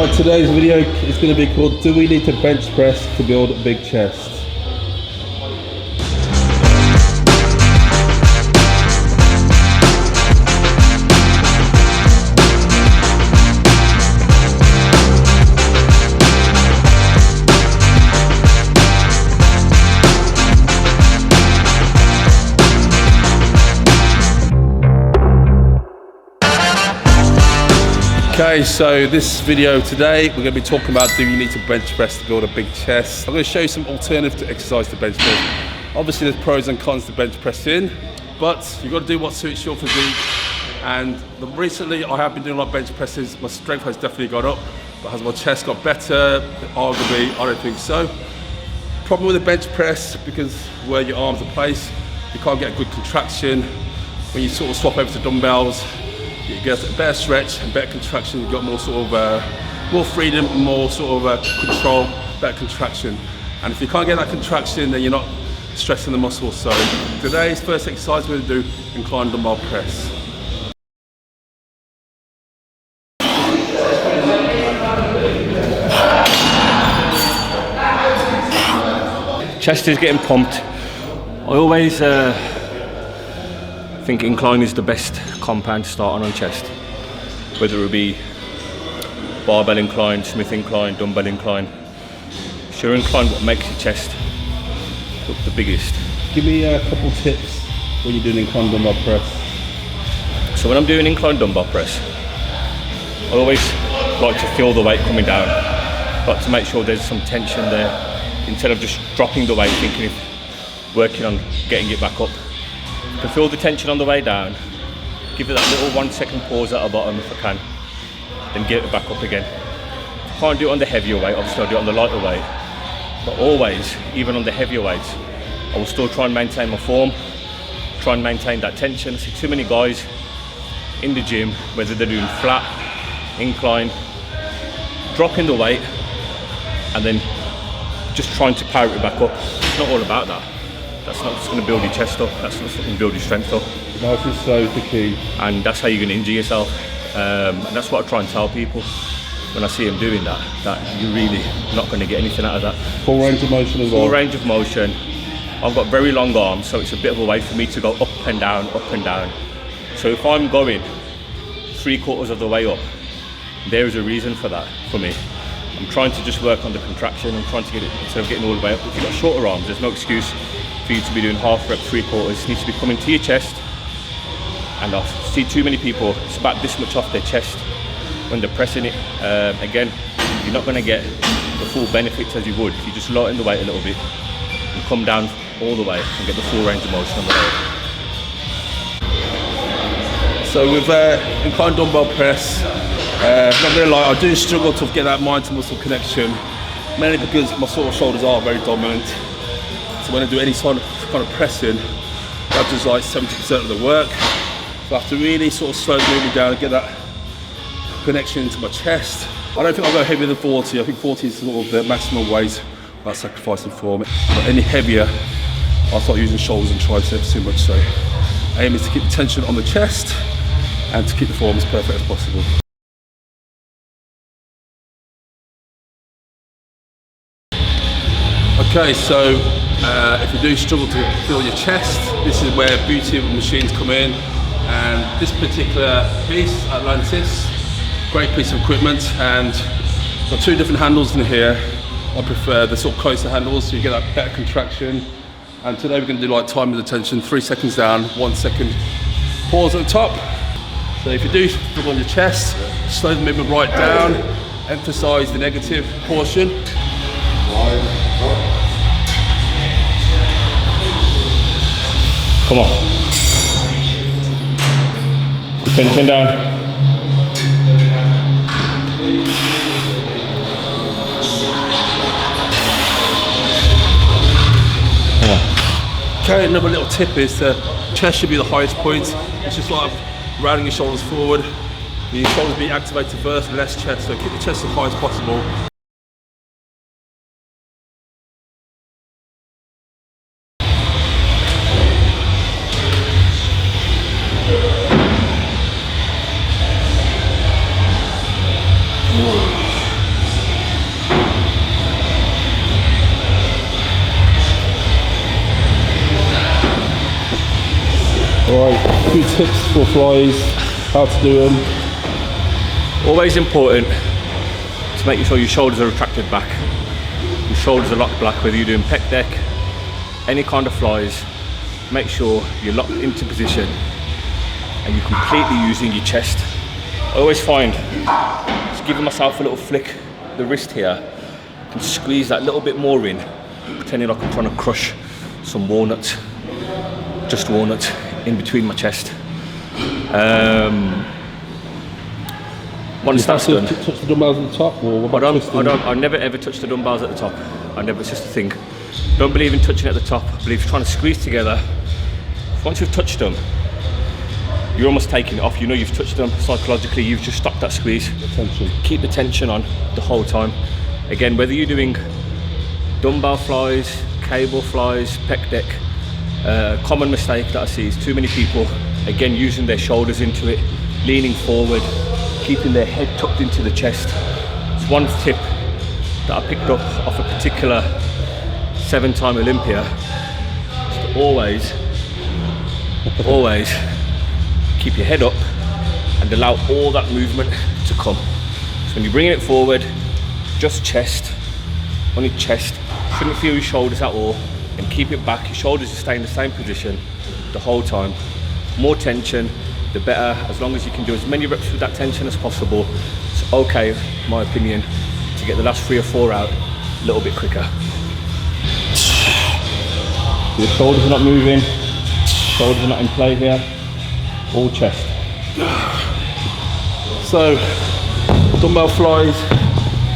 Right, today's video is going to be called Do We Need to Bench Press to Build a Big Chest? Okay, so this video today, we're going to be talking about do you need to bench press to build a big chest. I'm going to show you some alternative to exercise to bench press. Obviously there's pros and cons to bench pressing, but you've got to do what suits your physique. And recently I have been doing a lot of bench presses. My strength has definitely gone up, but has my chest got better? Arguably, I don't think so. Problem with the bench press, because where your arms are placed, you can't get a good contraction. When you sort of swap over to dumbbells, you get a better stretch and better contraction. You've got more sort of more freedom, more sort of control, better contraction. And if you can't get that contraction, then you're not stressing the muscle. So today's first exercise we're going to do incline dumbbell press. Chest is getting pumped. I always think incline is the best compound to start on chest, whether it be barbell incline, Smith incline, dumbbell incline. Sure, incline what makes your chest look the biggest. Give me a couple tips when you're doing incline dumbbell press. So when I'm doing incline dumbbell press, I always like to feel the weight coming down. I like to make sure there's some tension there instead of just dropping the weight thinking of working on getting it back up. To feel the tension on the way down, give it that little 1 second pause at the bottom if I can, then get it back up again. If I can't do it on the heavier weight, obviously I'll do it on the lighter weight, but always, even on the heavier weights, I will still try and maintain my form, try and maintain that tension. I see too many guys in the gym, whether they're doing flat, incline, dropping the weight, and then just trying to power it back up. It's not all about that. That's not just going to build your chest up, that's not going to build your strength up. Nice and slow is the key. And that's how you're going to injure yourself. And that's what I try and tell people when I see them doing that you're really not going to get anything out of that. Full range of motion as well. Full range of motion. I've got very long arms, so it's a bit of a way for me to go up and down, up and down. So if I'm going 3/4 of the way up, there is a reason for that for me. I'm trying to just work on the contraction. I'm trying to get it, instead of getting all the way up. If you've got shorter arms, there's no excuse for you to be doing half rep, 3/4. It needs to be coming to your chest. And I see too many people, it's about this much off their chest when they're pressing it. Again, you're not going to get the full benefits as you would if you just lighten the weight a little bit and come down all the way and get the full range of motion on the way. So with incline dumbbell press, not gonna lie, I do struggle to get that mind to muscle connection, mainly because my sort of shoulders are very dominant. So when I do any sort of kind of pressing, that does like 70% of the work. So I have to really sort of slow moving down and get that connection into my chest. I don't think I'll go heavier than 40. I think 40 is sort of the maximum weight without sacrificing form. But any heavier, I'll start using shoulders and triceps too much. So aim is to keep the tension on the chest and to keep the form as perfect as possible. Okay, so if you do struggle to feel your chest, this is where beauty of machines come in. And this particular piece, Atlantis, great piece of equipment, and got 2 different handles in here. I prefer the sort of closer handles, so you get that better contraction. And today we're going to do like time with the tension, 3 seconds down, 1 second pause at the top. So if you do struggle on your chest, slow the movement right down, emphasize the negative portion. Come on. Tension down. Okay, another little tip is the chest should be the highest point. It's just like rounding your shoulders forward. Your shoulders be activated first, less chest, so keep the chest as high as possible. any tips for flies, how to do them? Always important to make sure your shoulders are retracted back. Your shoulders are locked back, whether you're doing pec deck, any kind of flies. Make sure you're locked into position and you're completely using your chest. I always find just giving myself a little flick, the wrist here, and squeeze that little bit more in, pretending like I'm trying to crush some walnuts, just walnuts, in between my chest. Once that's done, touch the dumbbells at the top, or I never ever touch the dumbbells at the top. It's just a thing. Don't believe in touching at the top. I believe trying to squeeze together. Once you've touched them, you're almost taking it off. You know you've touched them. Psychologically, you've just stopped that squeeze. Tension. Keep the tension on the whole time. Again, whether you're doing dumbbell flies, cable flies, pec deck, common mistake that I see is too many people, again, using their shoulders into it, leaning forward, keeping their head tucked into the chest. It's one tip that I picked up off a particular 7-time Olympia, is to always keep your head up and allow all that movement to come. So when you're bringing it forward, just chest, only chest, shouldn't feel your shoulders at all, and keep it back. Your shoulders will stay in the same position the whole time. More tension, the better, as long as you can do as many reps with that tension as possible. It's okay, in my opinion, to get the last 3 or 4 out a little bit quicker. Your shoulders are not moving, shoulders are not in play here, all chest. So, dumbbell flies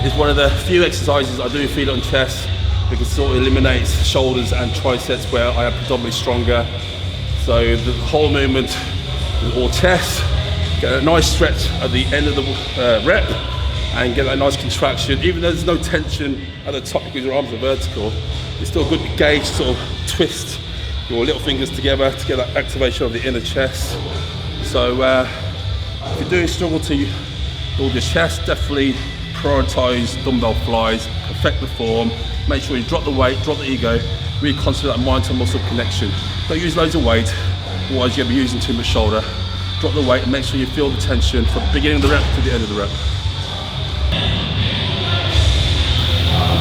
is one of the few exercises I do feel on chest because it sort of eliminates shoulders and triceps where I am predominantly stronger. So the whole movement is all chest, get a nice stretch at the end of the rep and get that nice contraction. Even though there's no tension at the top because your arms are vertical, it's still good to gauge, sort of twist your little fingers together to get that activation of the inner chest. So if you do struggle to build your chest, definitely prioritize dumbbell flies, perfect the form, make sure you drop the weight, drop the ego, really concentrate that mind to muscle connection. Don't use loads of weight, otherwise you'll be using too much shoulder. Drop the weight and make sure you feel the tension from the beginning of the rep to the end of the rep.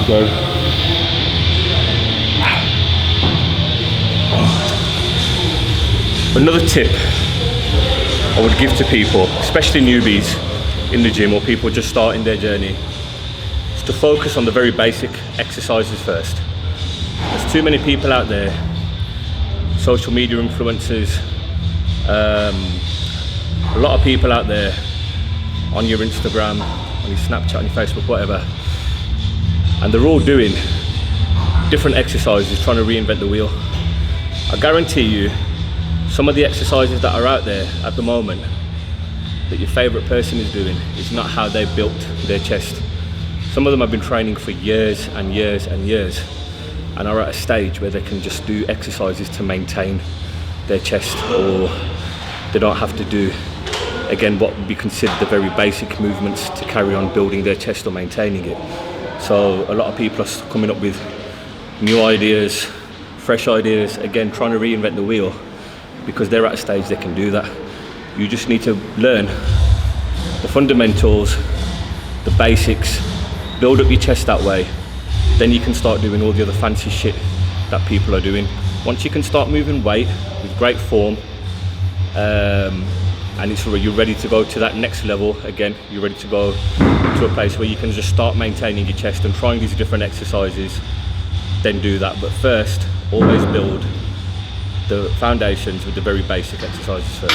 There we go. Another tip I would give to people, especially newbies in the gym or people just starting their journey, is to focus on the very basic exercises first. There's too many people out there, social media influencers, a lot of people out there on your Instagram, on your Snapchat, on your Facebook, whatever, and they're all doing different exercises, trying to reinvent the wheel. I guarantee you, some of the exercises that are out there at the moment that your favorite person is doing is not how they built their chest. Some of them have been training for years and years and years and are at a stage where they can just do exercises to maintain their chest, or they don't have to do, again, what would be considered the very basic movements to carry on building their chest or maintaining it. So a lot of people are coming up with new ideas, fresh ideas, again, trying to reinvent the wheel because they're at a stage they can do that. You just need to learn the fundamentals, the basics, build up your chest that way. Then you can start doing all the other fancy shit that people are doing. Once you can start moving weight with great form, and you're ready to go to that next level, again, you're ready to go to a place where you can just start maintaining your chest and trying these different exercises, then do that. But first, always build the foundations with the very basic exercises first.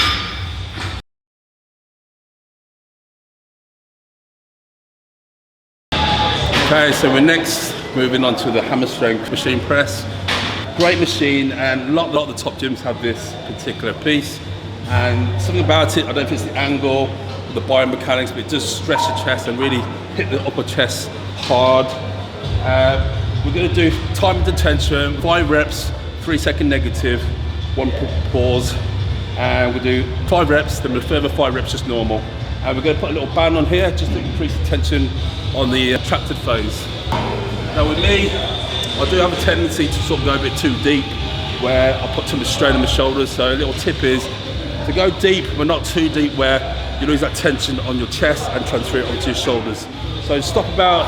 Okay, so we're next moving on to the hammer strength machine press. Great machine, and a lot of the top gyms have this particular piece. And something about it, I don't know if it's the angle, the biomechanics, but it does stretch the chest and really hit the upper chest hard. We're going to do time and tension, 5 reps, 3-second negative, 1 pause, and we'll do 5 reps, then a further 5 reps just normal. And we're going to put a little band on here just to increase the tension on the attracted phase. Now with me, I do have a tendency to sort of go a bit too deep where I put too much strain on my shoulders, so a little tip is to go deep, but not too deep where you lose that tension on your chest and transfer it onto your shoulders. So stop about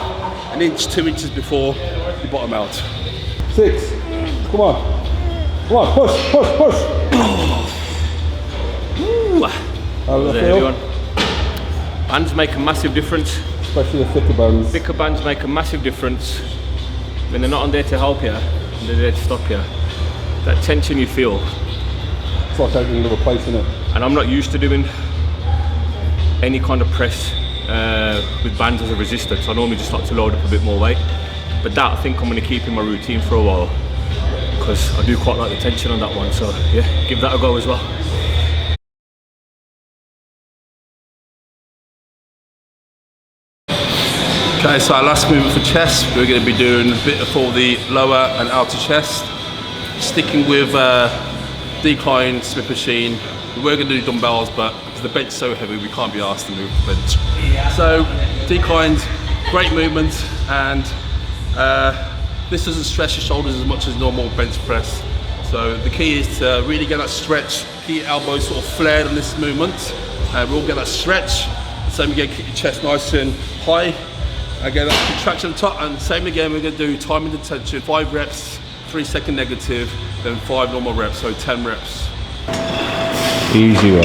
an inch, 2 inches before you bottom out. 6, come on, push, push, push. How does that feel? Everyone. Bands make a massive difference. Especially the thicker bands. Thicker bands make a massive difference. When they're not on there to help you, they're there to stop you. That tension you feel. It's like opening another place, isn't it? And I'm not used to doing any kind of press with bands as a resistance. I normally just like to load up a bit more weight. But that I think I'm going to keep in my routine for a while, because I do quite like the tension on that one. So yeah, give that a go as well. Okay, so our last movement for chest, we're going to be doing a bit for the lower and outer chest. Sticking with decline Smith machine. We were going to do dumbbells, but because the bench is so heavy, we can't be asked to move the bench. So declines, great movement, and this doesn't stretch your shoulders as much as normal bench press. So the key is to really get that stretch, keep your elbows sort of flared on this movement, and we'll get that stretch. Same again, keep your chest nice and high. Again, that contraction at the top, and same again, we're going to do time and tension, 5 reps, 3-second negative, then 5 normal reps, so 10 reps. Easy one.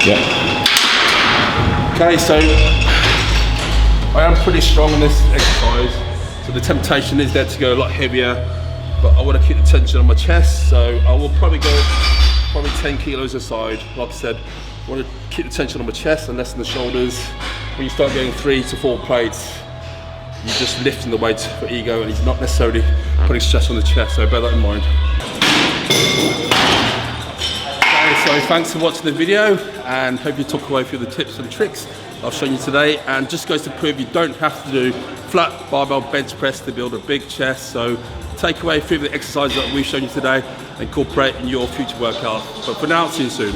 Yep. Okay, so I am pretty strong in this exercise, so the temptation is there to go a lot heavier, but I want to keep the tension on my chest, so I will probably go 10 kilos aside. Like I said, I want to keep the tension on my chest and less on the shoulders. When you start getting 3 to 4 plates, you're just lifting the weight for ego, and he's not necessarily putting stress on the chest, so bear that in mind. Okay, so thanks for watching the video, and hope you took away a few of the tips and tricks I've shown you today. And just goes to prove you don't have to do flat barbell bench press to build a big chest. So take away a few of the exercises that we've shown you today and incorporate in your future workout. But for now, see you soon.